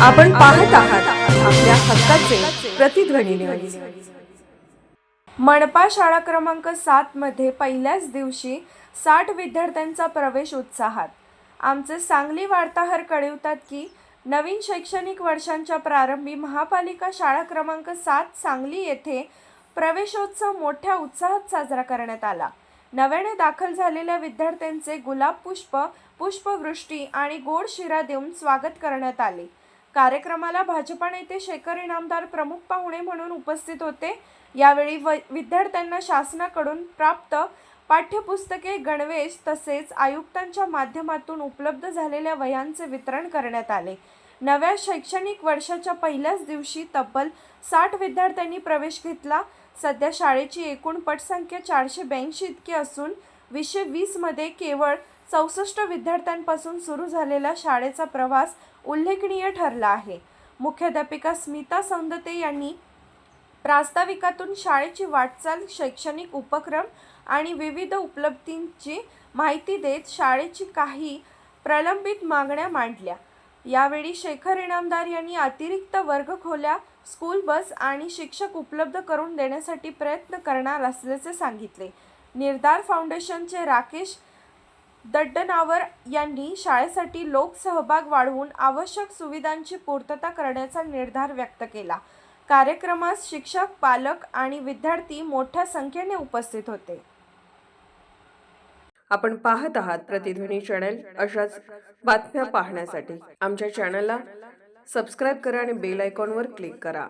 आपण पाहत आहात आपल्या हक्काचे प्रतिध्वनी न्यूज। मनपा शाळा क्रमांक 7 मध्ये पहिल्याच दिवशी 60 विद्यार्थ्यांचा प्रवेश उत्साहात। आमचे सांगली वार्ताहर कळवतात की नवीन शैक्षणिक वर्षांच्या प्रारंभी महापालिका शाळा क्रमांक 7 सांगली येथे प्रवेशोत्सव मोठ्या उत्साहात साजरा करण्यात आला। नव्याने दाखल झालेल्या विद्यार्थ्यांचे गुलाब पुष्प, पुष्पवृष्टी आणि गोड शिरा देऊन स्वागत करण्यात आले। कार्यक्रमाला भाजपा नेते शेखर इनामदार प्रमुख पाहुणे म्हणून उपस्थित होते। यावेळी विद्यार्थ्यांना शासनाकडून प्राप्त पाठ्यपुस्तके, गणवेश तसेच आयुक्तांच्या माध्यमातून उपलब्ध झालेल्या वह्यांचे वितरण करण्यात आले। नव्या शैक्षणिक वर्षाच्या पहिल्याच दिवशी तब्बल 60 विद्यार्थ्यांनी प्रवेश घेतला। सध्या शाळेची एकूण पटसंख्या 482 इतकी असून 2020 मध्ये केवळ 64 विद्यार्थ्यांपासून सुरू झालेला शाळेचा प्रवास उल्लेखनीय ठरला आहे। मुख्याध्यापिका स्मिता सौंदते यांनी प्रास्ताविकातून शाळेची वाटचाल, शैक्षणिक उपक्रम आणि विविध उपलब्धींची माहिती देत शाळेची काही प्रलंबित मागण्या मांडल्या। यावेळी शेखर इनामदार यांनी अतिरिक्त वर्गखोल्या, स्कूल बस आणि शिक्षक उपलब्ध करून देण्यासाठी प्रयत्न करणार असल्याचे सांगितले। निर्धार फाउंडेशनचे राकेश दड्डनावर यांनी शाळेसाठी लोकसहभाग वाढवून आवश्यक सुविधांची पूर्तता करण्याचा निर्धार व्यक्त केला। कार्यक्रमास शिक्षक, पालक आणि विद्यार्थी मोठ्या संख्येने उपस्थित होते। आपण पाहत आहात प्रतिध्वनी चॅनल। अशाच बातम्या पाहण्यासाठी आमच्या चॅनलला सबस्क्राइब करा आणि बेल आयकॉनवर क्लिक करा।